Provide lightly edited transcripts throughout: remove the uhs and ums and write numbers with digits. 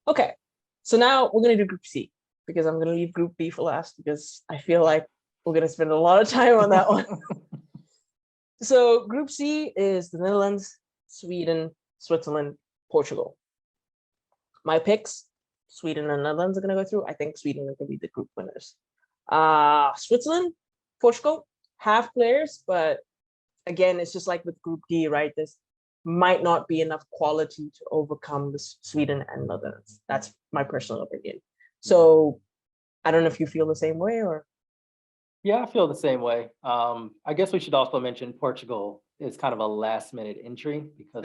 Okay, so now we're gonna do Group C because I'm gonna leave Group B for last because I feel like we're gonna spend a lot of time on that one. So Group C is the Netherlands, Sweden, Switzerland, Portugal. My picks, Sweden and Netherlands are gonna go through. I think Sweden are gonna be the group winners. Switzerland, Portugal, half players, but again, it's just like with Group D, right? This might not be enough quality to overcome the Sweden and Netherlands. That's my personal opinion. So I don't know if you feel the same way or. Yeah, I feel the same way. I guess we should also mention Portugal is kind of a last minute entry because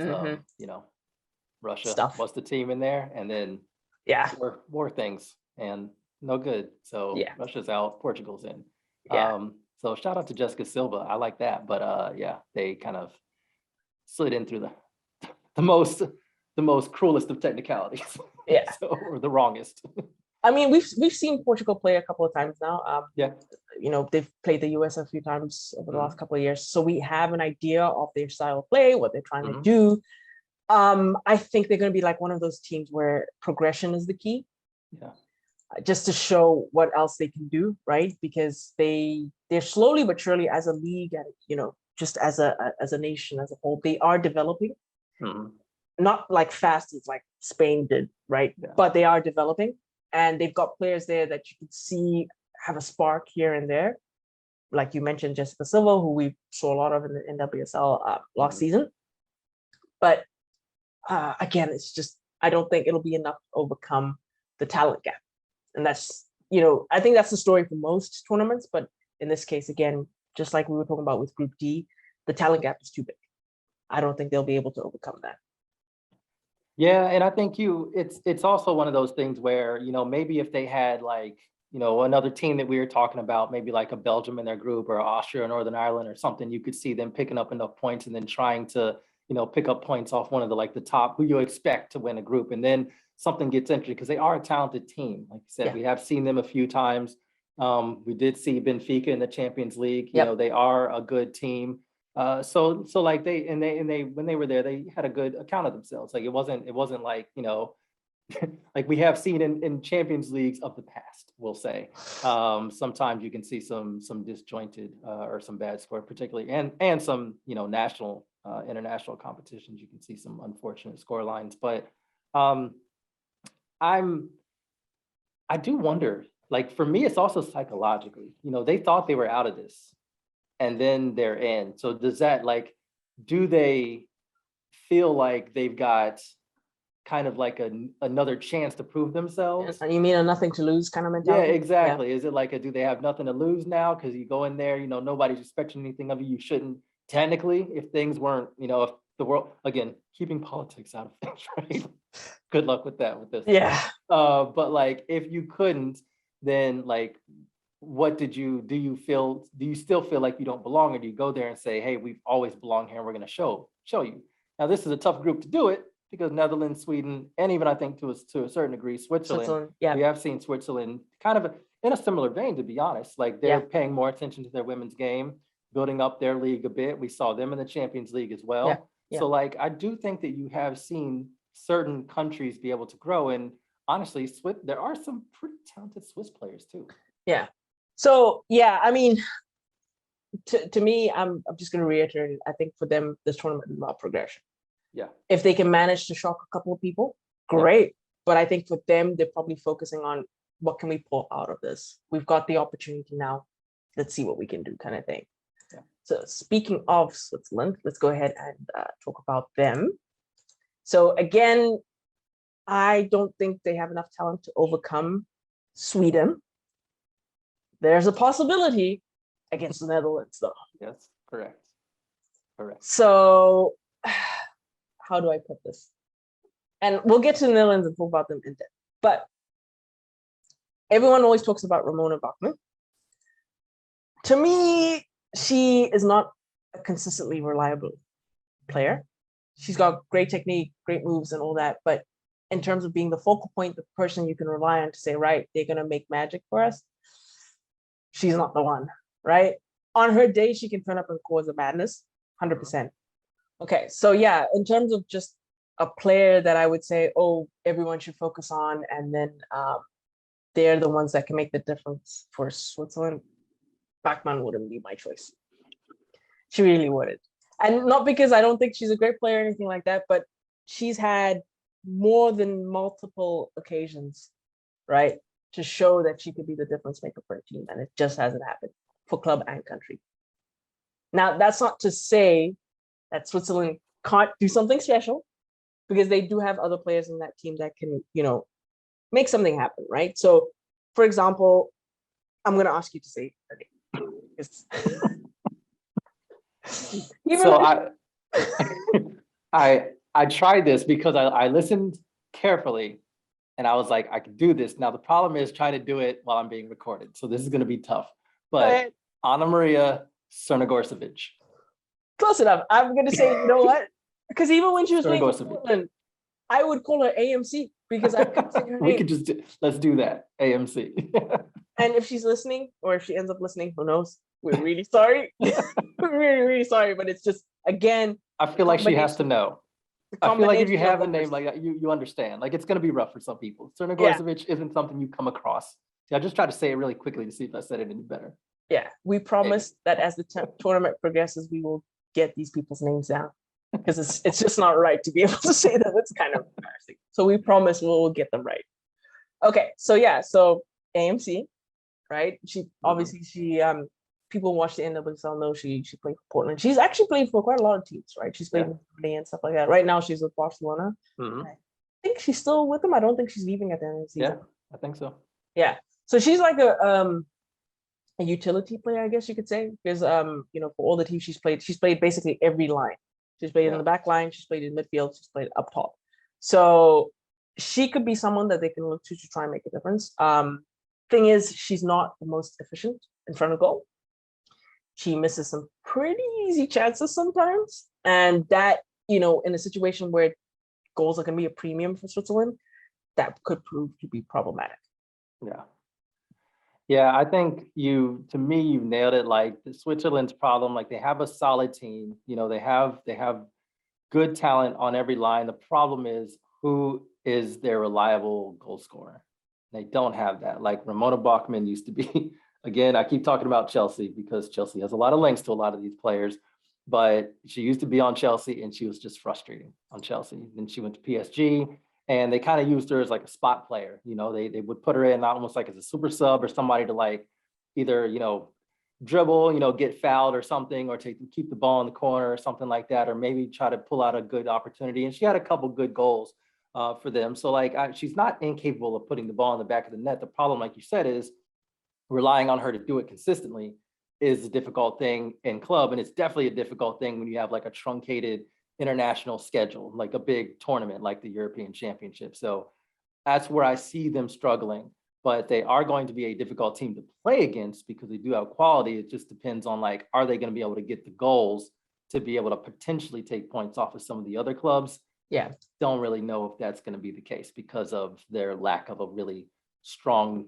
Russia Stuff. was the team in there, and then Yeah, more things and no good. So yeah, Russia's out, Portugal's in. yeah. So shout out to Jessica Silva. I like that, but yeah, they kind of slid in through the most cruelest of technicalities. Yeah. So, or the wrongest. I mean, we've seen Portugal play a couple of times now. Yeah. They've played the US a few times over the last couple of years, so we have an idea of their style of play, what they're trying to do. I think they're going to be like one of those teams where progression is the key. Yeah. Just to show what else they can do, right? Because they're slowly but surely as a league and just as a nation as a whole, they are developing. Not like fast as like Spain did, right? Yeah. But they are developing, and they've got players there that you can see have a spark here and there. Like you mentioned, Jessica Silva, who we saw a lot of in the NWSL last season. But again, it's just I don't think it'll be enough to overcome the talent gap. And that's, I think that's the story for most tournaments. But in this case, again, just like we were talking about with Group D, the talent gap is too big. I don't think they'll be able to overcome that. Yeah, and I think it's also one of those things where, maybe if they had like, another team that we were talking about, maybe like a Belgium in their group or Austria or Northern Ireland or something, you could see them picking up enough points and then trying to, pick up points off one of the top who you expect to win a group. And then something gets interesting because they are a talented team. Like you said, we have seen them a few times. We did see Benfica in the Champions League. They are a good team. So like they when they were there, they had a good account of themselves. Like it wasn't like, like we have seen in Champions Leagues of the past, we'll say. Sometimes you can see some disjointed or some bad score, particularly and some national international competitions. You can see some unfortunate score lines, but I do wonder. Like for me, it's also psychologically. They thought they were out of this, and then they're in. So does that do they feel like they've got kind of like another chance to prove themselves? You mean a nothing to lose kind of mentality? Yeah, exactly. Yeah. Is it do they have nothing to lose now? Because you go in there, nobody's expecting anything of you. You shouldn't technically, if things weren't, if the world, again, keeping politics out of things, right? Good luck with that with this. Yeah. But if you couldn't, then what do you still feel like you don't belong, or do you go there and say, hey, we've always belonged here and we're going to show you? Now this is a tough group to do it because Netherlands, Sweden, and even I think to a certain degree Switzerland. Yeah, we have seen Switzerland kind of in a similar vein, to be honest. Like they're paying more attention to their women's game, building up their league a bit. We saw them in the Champions League as well. Yeah. So I do think that you have seen certain countries be able to grow, and honestly, there are some pretty talented Swiss players too. Yeah. So yeah, I mean, to me, I'm just going to reiterate. I think for them, this tournament is about progression. Yeah. If they can manage to shock a couple of people, great. Yeah. But I think for them, they're probably focusing on what can we pull out of this. We've got the opportunity now. Let's see what we can do, kind of thing. Yeah. So speaking of Switzerland, let's go ahead and talk about them. So again, I don't think they have enough talent to overcome Sweden. There's a possibility against the Netherlands, though. Yes, correct. So how do I put this? And we'll get to the Netherlands and talk about them in depth. But everyone always talks about Ramona Bachmann. To me, she is not a consistently reliable player. She's got great technique, great moves and all that. But in terms of being the focal point, the person you can rely on to say, right, they're going to make magic for us, she's not the one, right? On her day, she can turn up and cause a madness, 100%. Okay, so yeah, in terms of just a player that I would say, oh, everyone should focus on, and then they're the ones that can make the difference for Switzerland, Bachmann wouldn't be my choice. She really wouldn't. And not because I don't think she's a great player or anything like that, but she's had more than multiple occasions, right, to show that she could be the difference maker for a team, and it just hasn't happened for club and country. Now, that's not to say that Switzerland can't do something special, because they do have other players in that team that can, make something happen, right? So, for example, I'm going to ask you to say her name. So I tried this because I listened carefully, and I was like, I can do this. Now the problem is trying to do it while I'm being recorded, so this is going to be tough. But Anna Maria Crnogorcevic. Close enough. I'm going to say, you know what? Because even when she was playing for Portland, I would call her AMC because I couldn't say her name. We could just let's do that, AMC. And if she's listening, or if she ends up listening, who knows? We're really sorry. We're really, really sorry. But it's just, again, I feel like she has to know. I feel like if you have a name like that, you understand. Like, it's going to be rough for some people. Crnogorcevic isn't something you come across. See, I just tried to say it really quickly to see if I said it any better. Yeah, we promise that as the tournament progresses, we will get these people's names down, because it's just not right to be able to say that. It's kind of embarrassing. So we promise we'll get them right. Okay, so yeah, so AMC, right? She obviously people watch the NWSL know she played for Portland. She's actually played for quite a lot of teams, right? She's played with Germany and stuff like that. Right now she's with Barcelona. I think she's still with them. I don't think she's leaving at the end of the season. Yeah, I think so. Yeah, so she's like a utility player, I guess you could say, because for all the teams she's played basically every line. She's played in the back line, she's played in midfield, she's played up top. So she could be someone that they can look to try and make a difference. Thing is, she's not the most efficient in front of goal. She misses some pretty easy chances sometimes. And that, in a situation where goals are going to be a premium for Switzerland, that could prove to be problematic. Yeah. Yeah, I think you've nailed it. Like, the Switzerland's problem, like, they have a solid team. They have good talent on every line. The problem is, who is their reliable goal scorer? They don't have that. Like, Ramona Bachmann used to be. Again, I keep talking about Chelsea because Chelsea has a lot of links to a lot of these players, but she used to be on Chelsea and she was just frustrating on Chelsea. Then she went to PSG. And they kind of used her as like a spot player. They would put her in almost like as a super sub or somebody to like either, dribble, get fouled or something, or to keep the ball in the corner or something like that, or maybe try to pull out a good opportunity. And she had a couple good goals for them. So like, she's not incapable of putting the ball in the back of the net. The problem, like you said, is relying on her to do it consistently is a difficult thing in club. And it's definitely a difficult thing when you have like a truncated international schedule, like a big tournament like the European Championship. So that's where I see them struggling, but they are going to be a difficult team to play against because they do have quality. It just depends on like, are they going to be able to get the goals to be able to potentially take points off of some of the other clubs? Yeah. Don't really know if that's going to be the case because of their lack of a really strong,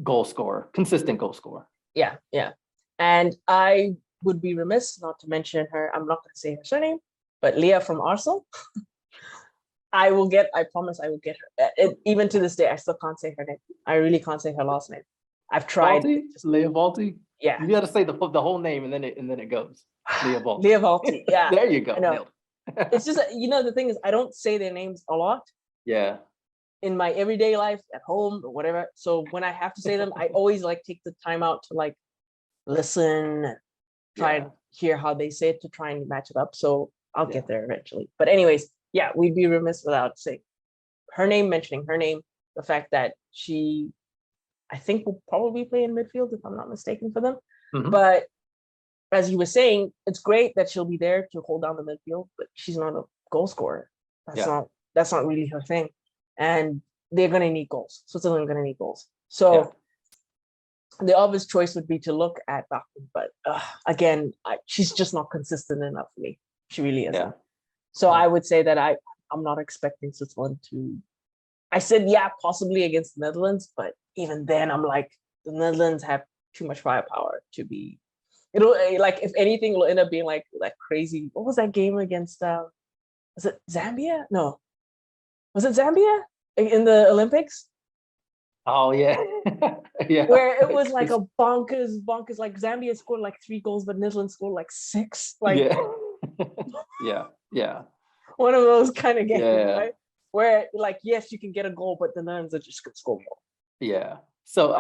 goal scorer, consistent goal scorer. Yeah. Yeah. And I would be remiss not to mention her. I'm not going to say her surname, but Leah from Arsenal. I promise I will get her. Even to this day, I still can't say her name. I really can't say her last name. I've tried. Leah Valti? Yeah. You got to say the whole name and then it goes. Leah Valti. Leah Valti, yeah. There you go. It's just, the thing is, I don't say their names a lot. Yeah. In my everyday life, at home or whatever. So when I have to say them, I always like take the time out to like listen, try and hear how they say it to try and match it up. So I'll get there eventually. But anyways, yeah, we'd be remiss without saying mentioning her name, the fact that she, I think, will probably play in midfield if I'm not mistaken for them. But as you were saying, it's great that she'll be there to hold down the midfield, but she's not a goal scorer. That's not really her thing. And they're going to need goals. Switzerland are going to need goals. So the obvious choice would be to look at Bachmann, but again, she's just not consistent enough for me. She really isn't. Yeah. So I would say that I'm not expecting Switzerland to. I said, possibly against the Netherlands, but even then, I'm like, the Netherlands have too much firepower to be. It'll like, if anything, it'll end up being like that crazy. What was that game against? was it Zambia? No. Was it Zambia in the Olympics? Oh yeah. Yeah. Where it was like a bonkers, like Zambia scored like 3 goals, but Netherlands scored like 6. Like yeah. One of those kind of games, Yeah. right? Where like, yes, you can get a goal, but the Netherlands are just gonna score more. Yeah. So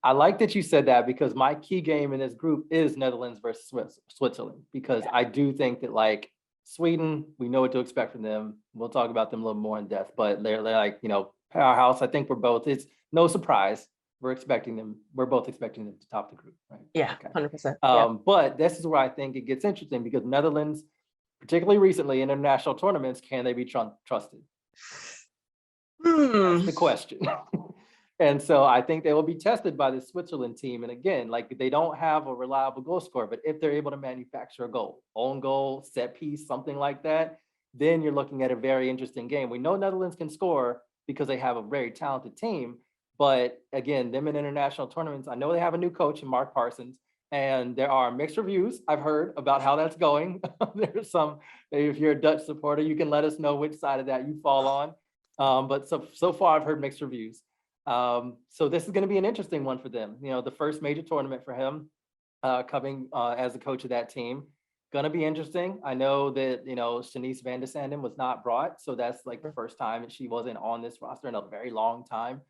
I like that you said that, because my key game in this group is Netherlands versus Switzerland, because I do think that like Sweden, we know what to expect from them. We'll talk about them a little more in depth, but they're like, powerhouse. I think it's no surprise. We're both expecting them to top the group, right? Yeah, okay. 100%. But this is where I think it gets interesting, because Netherlands, particularly recently in international tournaments, can they be trusted? That's the question. And so I think they will be tested by the Switzerland team. And again, like, they don't have a reliable goal scorer, but if they're able to manufacture a goal, own goal, set piece, something like that, then you're looking at a very interesting game. We know Netherlands can score because they have a very talented team. But again, them in international tournaments, I know they have a new coach in Mark Parsons, and there are mixed reviews I've heard about how that's going. There's some, if you're a Dutch supporter, you can let us know which side of that you fall on. But so far I've heard mixed reviews. So this is going to be an interesting one for them. The first major tournament for him, coming as a coach of that team. Going to be interesting. I know that, Shanice van de Sanden was not brought. So that's like the first time that she wasn't on this roster in a very long time.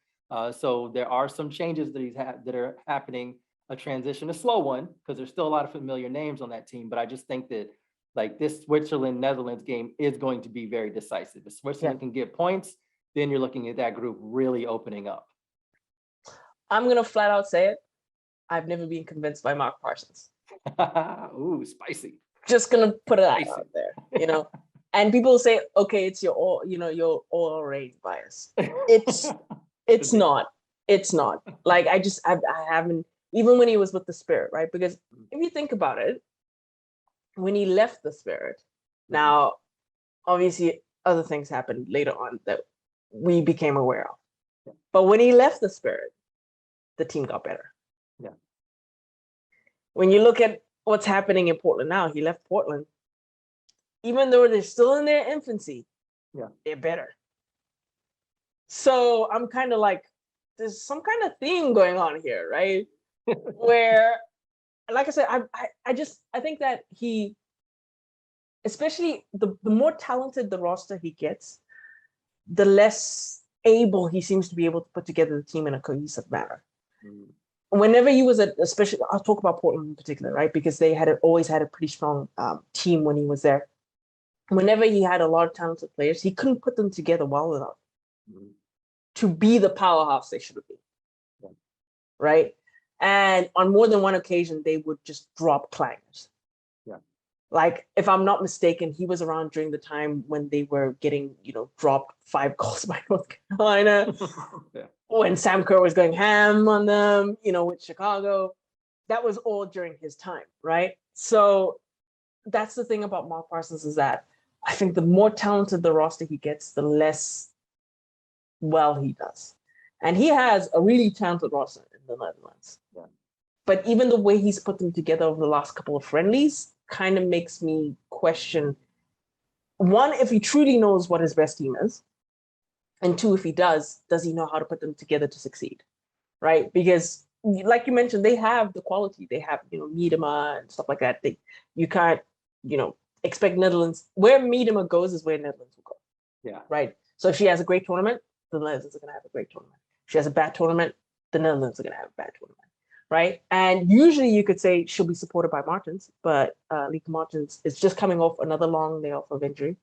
So there are some changes that are happening, a transition, a slow one, because there's still a lot of familiar names on that team. But I just think that like this Switzerland-Netherlands game is going to be very decisive. If Switzerland can get points, then you're looking at that group really opening up. I'm going to flat out say it. I've never been convinced by Mark Parsons. Ooh, spicy. Just going to put it out there, And people say, okay, it's your all range bias. It's not. Like, I haven't, even when he was with the Spirit, right? Because if you think about it, when he left the Spirit, now, obviously, other things happened later on that we became aware of. But when he left the Spirit, the team got better. Yeah. When you look at what's happening in Portland now, he left Portland. Even though they're still in their infancy, they're better. So I'm kind of like, there's some kind of theme going on here, right? Where, like I said, I think that he, especially the more talented the roster he gets, the less able he seems to be able to put together the team in a cohesive manner. Whenever he was especially, I'll talk about Portland in particular, right? Because they always had a pretty strong team when he was there. Whenever he had a lot of talented players, he couldn't put them together well enough to be the powerhouse they should be, right? And on more than one occasion, they would just drop clangers. Like, if I'm not mistaken, he was around during the time when they were getting, dropped 5 goals by North Carolina. When Sam Kerr was going ham on them, with Chicago. That was all during his time, right? So that's the thing about Mark Parsons, is that I think the more talented the roster he gets, the less well he does. And he has a really talented roster in the Netherlands. But even the way he's put them together over the last couple of friendlies kind of makes me question, one, if he truly knows what his best team is, and two, if he does he know how to put them together to succeed, right? Because like you mentioned, they have the quality. They have, Miedema and stuff like that. You can't, expect Netherlands, where Miedema goes is where Netherlands will go. Right? So if she has a great tournament, the Netherlands are going to have a great tournament. If she has a bad tournament, the Netherlands are going to have a bad tournament. Right. And usually you could say she'll be supported by Martens, but Lieke Martens is just coming off another long layoff of injury.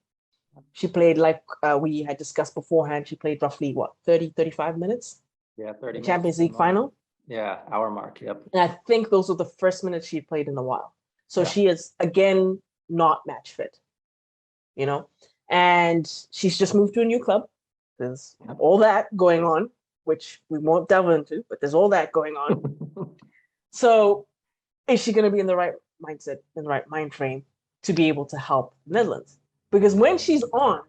She played, like we had discussed beforehand, she played roughly 30, 35 minutes? 30 the Champions League final. Hour mark. Yep. And I think those were the first minutes she played in a while. So she is, again, not match fit, and she's just moved to a new club. There's all that going on, which we won't delve into, but there's all that going on. So is she going to be in the right mindset, in the right mind frame to be able to help the Netherlands? Because when she's on,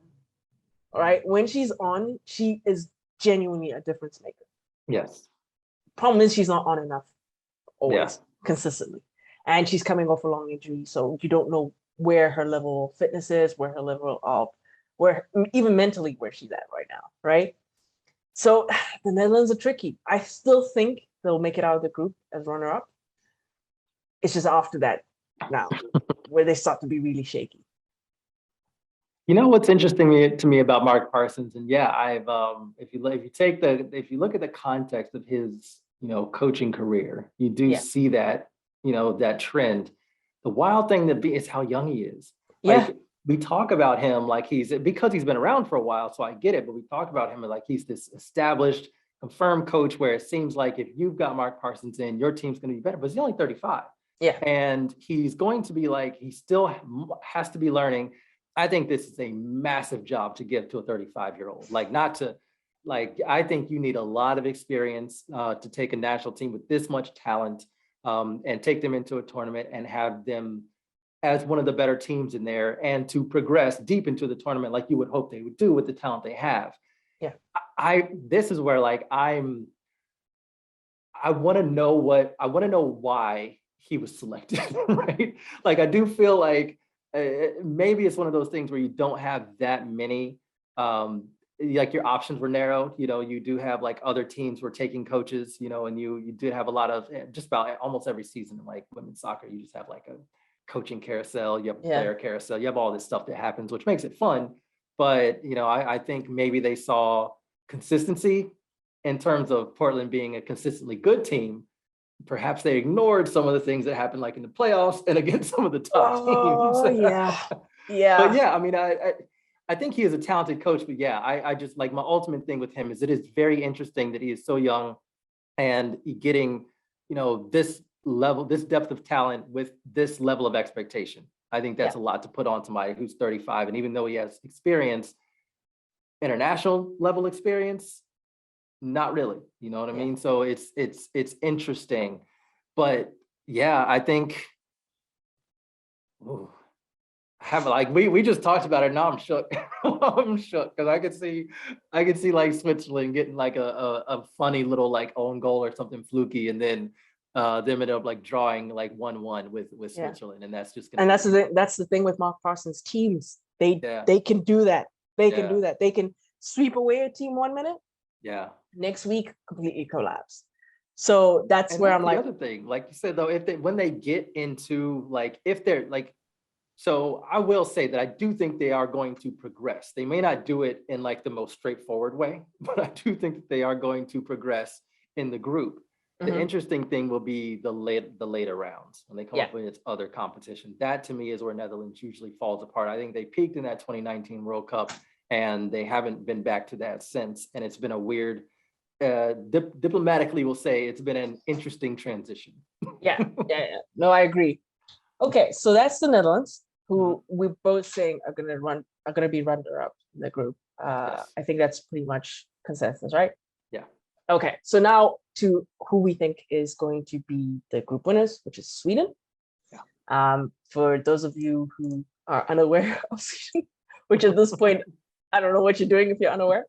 she is genuinely a difference maker. Yes. Problem is she's not on enough always, consistently. And she's coming off a long injury, so you don't know where her level of fitness is, where her level of where even mentally where she's at right now, right? So the Netherlands are tricky. I still think they'll make it out of the group as runner-up. It's just after that now where they start to be really shaky. You know what's interesting to me about Mark Parsons, and yeah, I've if you look at the context of his coaching career, you do see that that trend. The wild thing is how young he is. Yeah. Like we talk about him like because he's been around for a while, so I get it. But we talk about him like he's this established, confirmed coach, where it seems like if you've got Mark Parsons in, your team's going to be better. But he's only 35. Yeah. And he's going to be like, he still has to be learning. I think this is a massive job to give to a 35-year-old. I think you need a lot of experience to take a national team with this much talent and take them into a tournament and have them as one of the better teams in there and to progress deep into the tournament like you would hope they would do with the talent they have. Yeah. This is where I want to know why he was selected, right? Like, I do feel like maybe it's one of those things where you don't have that many, like your options were narrowed. You do have like other teams were taking coaches, and you did have a lot of just about almost every season in like women's soccer, you just have like a coaching carousel, you have a player carousel, you have all this stuff that happens, which makes it fun. But, I think maybe they saw consistency in terms of Portland being a consistently good team. Perhaps they ignored some of the things that happened like in the playoffs and against some of the top teams. Yeah. But yeah, I mean, I think he is a talented coach, but yeah, I just like my ultimate thing with him is it is very interesting that he is so young and getting, this level, this depth of talent with this level of expectation. I think that's a lot to put on somebody who's 35. And even though he has experience, international level experience, not really, you know what I mean? So it's interesting, but yeah, I think, we just talked about it. Now I'm shook. I'm shook because I could see like Switzerland getting like a funny little like own goal or something fluky, and then them ended up like drawing like 1-1 with Switzerland, and that's just and that's the thing with Mark Parsons teams. They can do that. They can do that. They can sweep away a team 1 minute. Yeah. Next week, completely collapse. So that's where I'm like. The other thing, like you said though, when they get into like if they're like. So I will say that I do think they are going to progress. They may not do it in like the most straightforward way, but I do think that they are going to progress in the group. The interesting thing will be the later rounds when they come up with its other competition. That to me is where Netherlands usually falls apart. I think they peaked in that 2019 World Cup and they haven't been back to that since. And it's been a weird, diplomatically we'll say it's been an interesting transition. Yeah. No, I agree. Okay, so that's the Netherlands, who we both saying are gonna be runner-up in the group. I think that's pretty much consensus, right? Yeah. Okay, so now to who we think is going to be the group winners, which is Sweden. Yeah. For those of you who are unaware of Sweden, which at this point, I don't know what you're doing if you're unaware,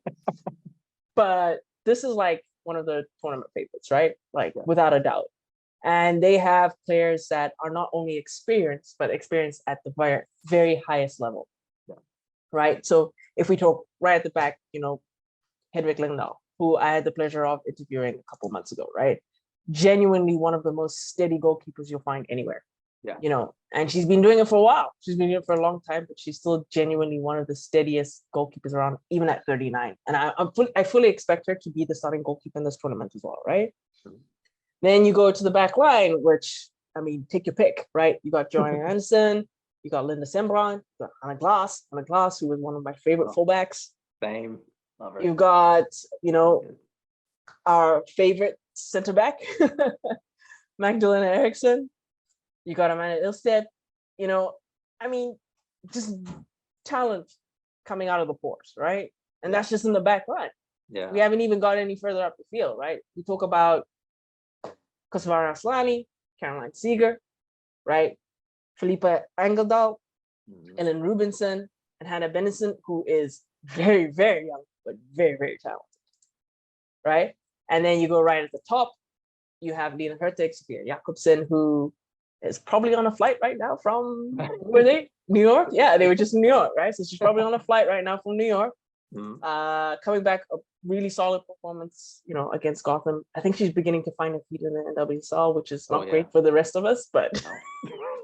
but this is like one of the tournament favorites, right? Like without a doubt. And they have players that are not only experienced, but experienced at the very, very highest level, right? So if we talk right at the back, Hedvig Lindahl, who I had the pleasure of interviewing a couple months ago, right? Genuinely one of the most steady goalkeepers you'll find anywhere. Yeah. And she's been doing it for a while. She's been doing it for a long time, but she's still genuinely one of the steadiest goalkeepers around, even at 39. And I fully expect her to be the starting goalkeeper in this tournament as well, right? Then you go to the back line, which, I mean, take your pick, right? You got Joanna Anderson, you got Linda Sembrand, you got Anna Glass, who was one of my favorite fullbacks. Same. Love her. You got, our favorite center back, Magdalena Eriksson. You got Amanda Ilstedt. I mean, just talent coming out of the pores, right? And that's just in the back line. Yeah. We haven't even got any further up the field, right? We talk about Kosovare Asllani, Caroline Seeger, right? Philippa Engeldahl, Ellen Rubinson, and Hannah Bennison, who is very, very young, but very, very talented, right? And then you go right at the top, you have Lena Hurtig, Sophia Jakobsen, who is probably on a flight right now from, were they? New York? Yeah, they were just in New York, right? So she's probably on a flight right now from New York. Coming back, a really solid performance, against Gotham. I think she's beginning to find her feet in the NWSL, which is not great for the rest of us, but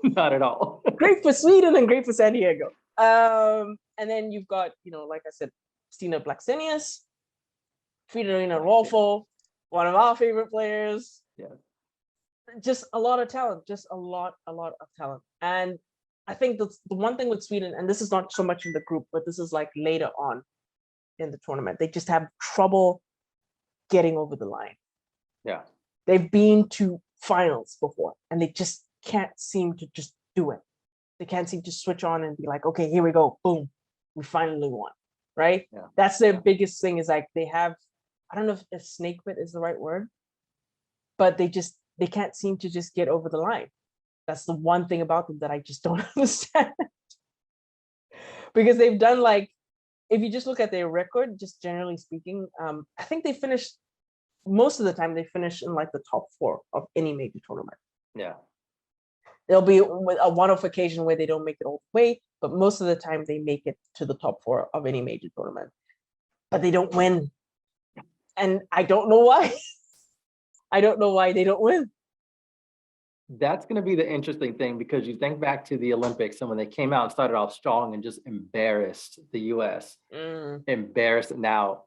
not at all. great for Sweden and great for San Diego. And then you've got, like I said, Stina Blackstenius, Friederina Rolfo, one of our favorite players. Yeah. Just a lot of talent, just a lot of talent. And I think the one thing with Sweden, and this is not so much in the group, but this is like later on in the tournament, they just have trouble getting over the line. Yeah. They've been to finals before and they just can't seem to just do it. They can't seem to switch on and be like, okay, here we go. Boom. We finally won. Right? Yeah. That's their biggest thing, is like they have, I don't know if a snake bit is the right word, but they can't seem to just get over the line. That's the one thing about them that I just don't understand. Because they've done, like, if you just look at their record, just generally speaking, I think most of the time they finish in like the top 4 of any major tournament. Yeah. There'll be a one-off occasion where they don't make it all the way, but most of the time they make it to the top 4 of any major tournament. But they don't win. And I don't know why. I don't know why they don't win. That's going to be the interesting thing, because you think back to the Olympics and when they came out and started off strong and just embarrassed the US. Embarrassed. Now,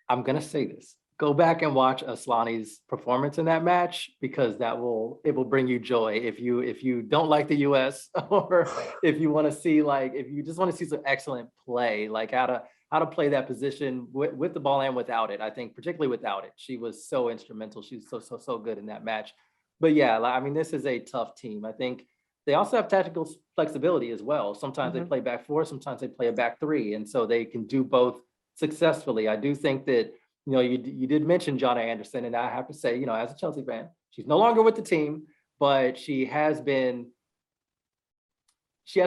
I'm going to say this. Go back and watch Aslani's performance in that match, because it will bring you joy. If you don't like the US, or if you want to see, like, if you just want to see some excellent play, like how to play that position with the ball and without it. I think particularly without it, she was so instrumental. She was so good in that match. But yeah, I mean, this is a tough team. I think they also have tactical flexibility as well. Sometimes they play back 4, sometimes they play a back 3. And so they can do both successfully. I do think that, you did mention Jonna Anderson, and I have to say, as a Chelsea fan, she's no longer with the team, but she has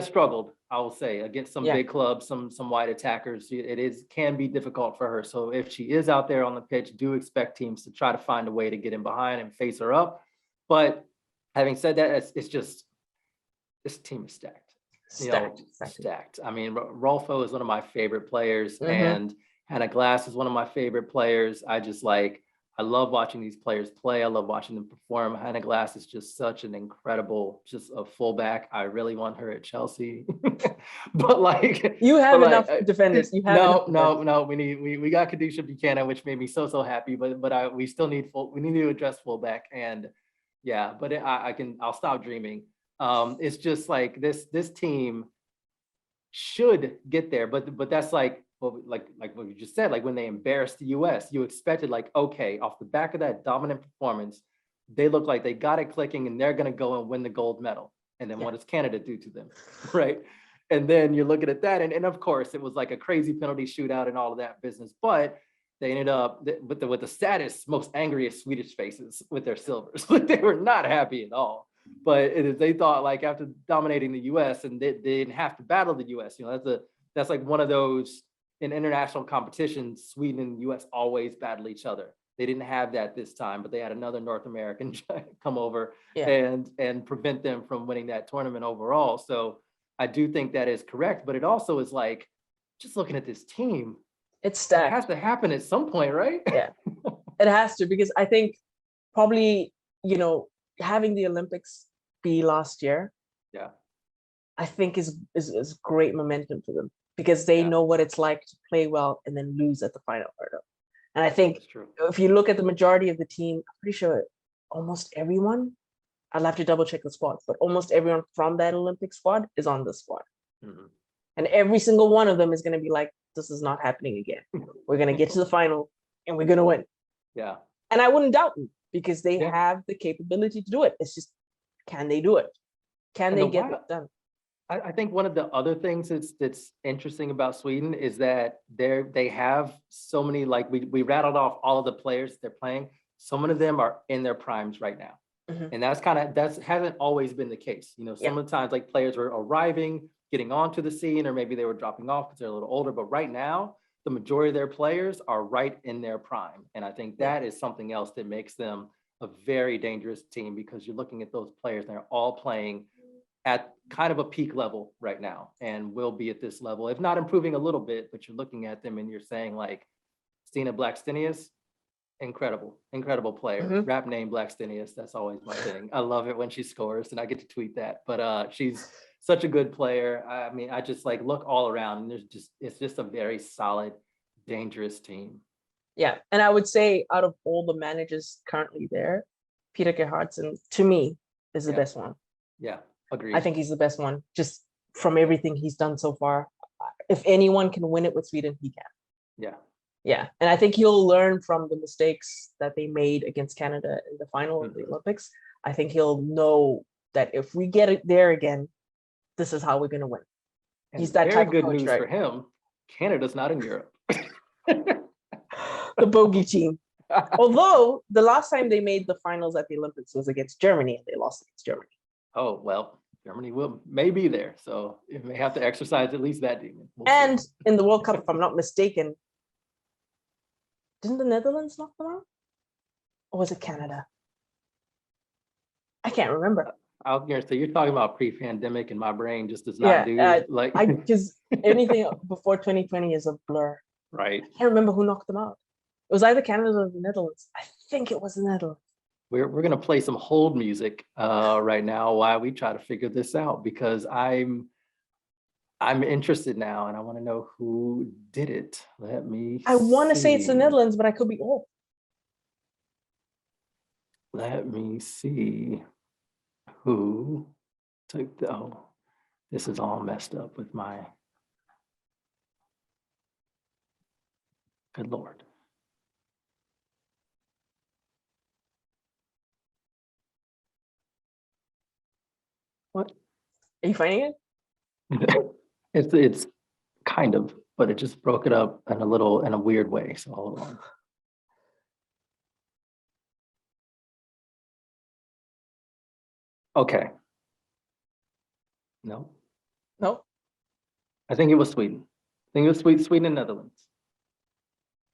struggled, I will say, against some big clubs, some wide attackers. It can be difficult for her. So if she is out there on the pitch, do expect teams to try to find a way to get in behind and face her up. But having said that, it's just, this team is stacked. Stacked. I mean, Rolfo is one of my favorite players, and Hannah Glass is one of my favorite players. I love watching these players play. I love watching them perform. Hannah Glass is just such an incredible, just a fullback. I really want her at Chelsea. But like, you have enough defenders. You have no. We got Kadisha Buchanan, which made me so happy. But we still need we need to address fullback. And yeah, but I'll stop dreaming. It's just like this team should get there, but that's like what you just said, like when they embarrassed the US, you expected, like, okay, off the back of that dominant performance, they look like they got it clicking and they're going to go and win the gold medal. And then what does Canada do to them? Right. And then you're looking at that. And of course, it was like a crazy penalty shootout and all of that business. But they ended up with the saddest, most angriest Swedish faces with their silvers. They were not happy at all. But they thought, like, after dominating the US, and they didn't have to battle the US, that's like one of those. In international competitions, Sweden and the US always battle each other. They didn't have that this time, but they had another North American come over and prevent them from winning that tournament overall. So I do think that is correct, but it also is like, just looking at this team, it's stacked. It has to happen at some point, right? Yeah, it has to, because I think probably, having the Olympics be last year, I think is great momentum for them, because they know what it's like to play well and then lose at the final hurdle. And I think if you look at the majority of the team, I'm pretty sure almost everyone, I'll have to double check the squads, but almost everyone from that Olympic squad is on the squad. And every single one of them is going to be like, this is not happening again. We're going to get to the final and we're going to win. Yeah. And I wouldn't doubt them, because they have the capability to do it. It's just, can they do it? Can they get it done? I think one of the other things that's interesting about Sweden is that they have so many, like we rattled off all of the players they're playing. So many of them are in their primes right now. And that hasn't always been the case. Some of the times, like, players were arriving, getting onto the scene, or maybe they were dropping off because they're a little older. But right now, the majority of their players are right in their prime. And I think that is something else that makes them a very dangerous team because you're looking at those players and they're all playing at kind of a peak level right now and will be at this level, if not improving a little bit, but you're looking at them and you're saying like, Stina Blackstenius, incredible player. Rap name Blackstenius, that's always my thing. I love it when she scores and I get to tweet that, but she's such a good player. I mean, I just like look all around and it's just a very solid, dangerous team. Yeah, and I would say out of all the managers currently there, Peter Gerhardsen, to me, is the best one. Yeah, agreed. I think he's the best one, just from everything he's done so far. If anyone can win it with Sweden, he can. Yeah. Yeah, and I think he'll learn from the mistakes that they made against Canada in the final of the Olympics. I think he'll know that if we get it there again, this is how we're going to win. And he's that very type good of coach, news right? for him. Canada's not in Europe. The bogey team. Although the last time they made the finals at the Olympics was against Germany and they lost against Germany. Oh, well, Germany may be there. So it may have to exercise at least that demon. And in the World Cup, if I'm not mistaken, didn't the Netherlands knock them out? Or was it Canada? I can't remember. I was gonna say, you're talking about pre-pandemic and my brain just does not like because anything before 2020 is a blur. Right. I can't remember who knocked them out. It was either Canada or the Netherlands. I think it was the Netherlands. We're gonna play some hold music right now while we try to figure this out because I'm interested now and I want to know who did it. I want to say it's the Netherlands, but I could be off. Let me see who took the, oh, this is all messed up with my, good Lord. What? Are you finding it? It's kind of, but it just broke it up in a weird way. So hold on. Okay. No. No. I think it was Sweden. I think it was Sweden and Netherlands.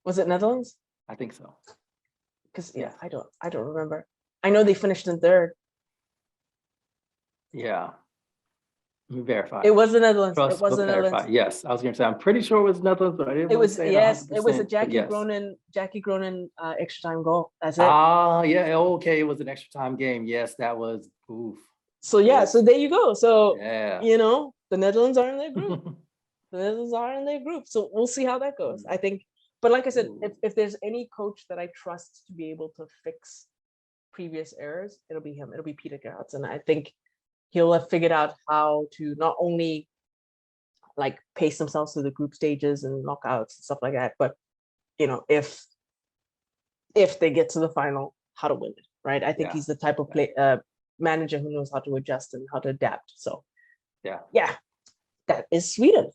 Was it Netherlands? I think so. Because I don't remember. I know they finished in third. Yeah. Let me verify. It was the Netherlands. Trust it was the Netherlands. Yes, I was going to say I'm pretty sure it was Netherlands, but I didn't. It was say it was a Jackie Gronin extra time goal. That's it. Ah, yeah. Okay, it was an extra time game. Yes, that was. Oof. So yeah, so there you go. So yeah, the Netherlands are in their group. The Netherlands are in their group. So we'll see how that goes. I think, but like I said, if there's any coach that I trust to be able to fix previous errors, it'll be him. It'll be Peter Gerhardsen. I think he'll have figured out how to not only like pace themselves through the group stages and knockouts and stuff like that, but if they get to the final, how to win it, right? I think he's the type of manager who knows how to adjust and how to adapt. So yeah, that is Sweden.